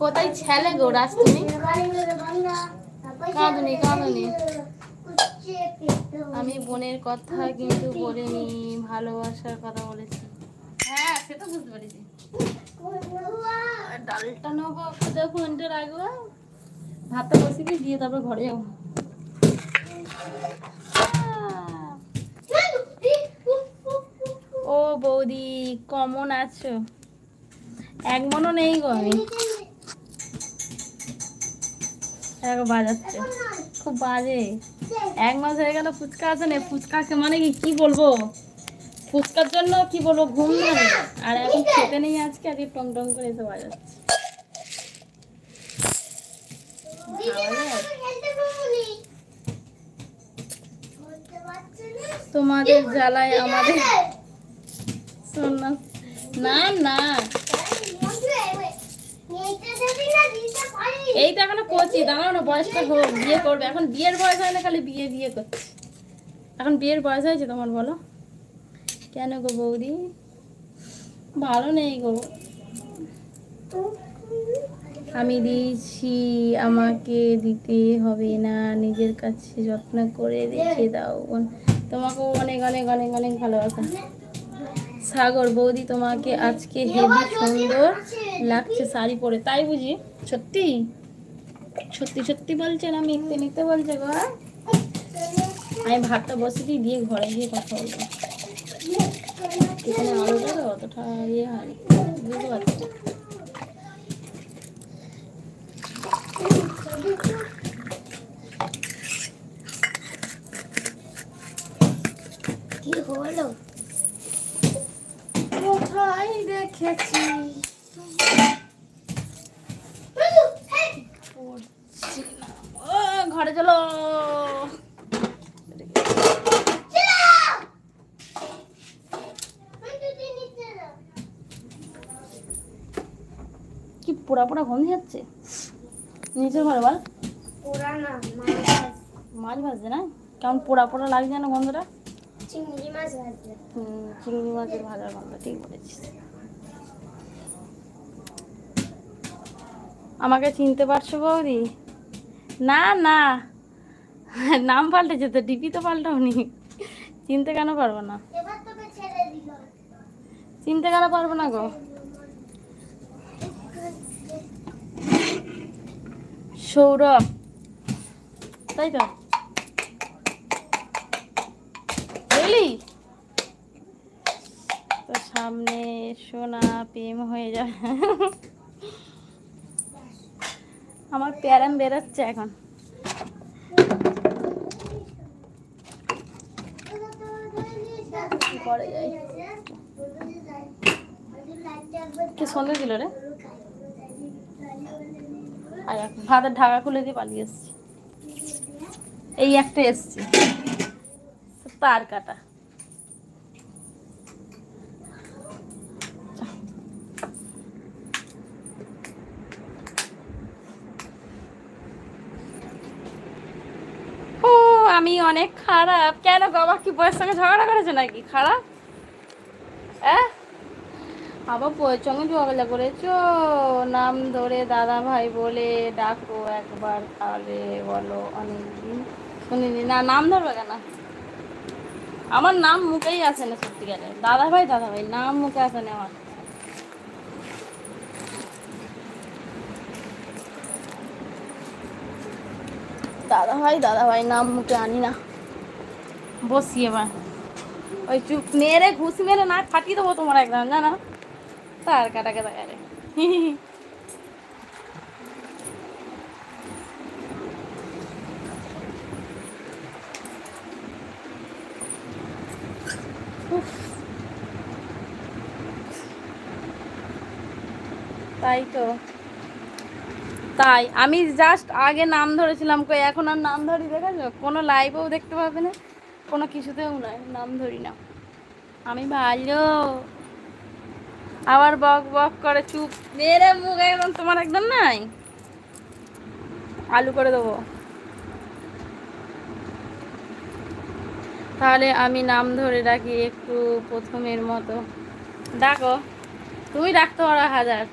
কোথায় ছেলে গো রাজ তুমি? কাঁদুনি কাঁদুনি। আমি বোনের কথা কিন্তু বলিনি, ভালোবাসার কথা বলেছি। হ্যাঁ সে তো বুঝতে পেরেছি। ডালটা নেবো, ফোনটা রাখবো, ভাতটা বসিয়ে দিয়ে তারপর ঘরে যাবো। ও বৌদি কেমন আছো? এক মনও নেই গো আমি। বাজাচ্ছে খুব বাজে। 1 মাস হয়ে গেল ফুচকা আছে না, ফুচকাকে মানে কি বলবো, ফুচকার জন্য কি বলবো ঘুম নেই, আর এখন খেতে নেই আজকে, আজকে টং টং করে এসে বাজাচ্ছে। তোমাদের জ্বালায় আমাদের শোনা না না, এই তো এখনো করছি, দাঁড়াও না, বয়সটা হোক, বিয়ে করবে। এখন বিয়ের বয়স হয় না, খালি বিয়ে বিয়ে করছে। এখন বিয়ের বয়স হয়েছে তোমার, বলো কেন গো বৌদি? ভালো নেই গো। আমি দিয়েছি, আমাকে দিতে হবে না, নিজের কাছে যত্ন করে রেখে দাও। তোমাকেও অনেক অনেক অনেক অনেক ভালোবাসা। সাগর বৌদি তোমাকে আজকে হেভি সুন্দর লাগছে শাড়ি পরে। তাই বুঝি? সত্যি সত্যি সত্যি বলছেন, আমি মিথ্যে মিথ্যে বলছে গো? আমি ভাতটা বসিয়ে দিয়ে ঘরে গিয়ে কথা বলবো। এখানে আলুটা তো অতটা ইয়ে হয়, বুঝতে পারছি। কি হলো? কোথায় দেখেছি ঘরে চলো। কি পোড়া পোড়া গন্ধ যাচ্ছে নিচের ঘরে, বল। পোড়া না, মাছ ভাজছে না? কেমন পোড়া পোড়া লাগছে না গন্ধটা? চিংড়ি মাছ ভাজছে। চিংড়ি মাছের ভাজার গন্ধ, ঠিক বলেছিস। আমাকে চিনতে পারছো বৌদি? না না, নাম পাল্টেছে তো, ডিপি তো পাল্টাওনি। চিনতে কেন পারবো না? চিনতে কেন পারবো না গো? সৌরভ, তাই তো বুঝলি তো, সামনে এসো না, প্রেম হয়ে যাবে। আমার প্যারাম বেরোচ্ছে এখন। পরে যাই, কি সন্দেশ দিল রে? ভাতের ঢাকা খুলে দিয়ে পালিয়ে এসছি। এই একটা এসছি, তার কাটা। ও আমি অনেক খারাপ। কেন বাবা কি বউয়ের সঙ্গে ঝগড়া করেছে নাকি? খারাপ আবার বউয়ের সঙ্গে ঝগড়া করেছো? নাম ধরে দাদা ভাই বলে ডাকো একবার, তাহলে বলো অনেকদিন শুনিনি। না নাম ধরবে কেন? আমার নাম মুখেই আসে না সত্যিকারে। দাদা ভাই নাম মুখে আসে না আমার। দাদা ভাই নাম মুখে আনি না। বসি এবার ওই চুপ মেরে ঘুষ মেরে না ফাটিয়ে দেবো তোমার একদম, জানো? তার কাটাকে দেখারে। তাই তো, তাই আমি জাস্ট আগে নাম ধরেছিলাম, কই এখন আর নাম ধরি দেখেছো? কোনো লাইভেও দেখতে পাবে না, কোনো কিছুতেও নয়, নাম ধরি না আমি। ভালো আবার বক বক করে চুপ মেরে মুখ একদম তোমার একদম নাই, আলু করে দেবো। তাহলে আমি নাম ধরে ডাকি একটু প্রথমের মতো। ডাকো, তুমি ডাকতে পারো 1000।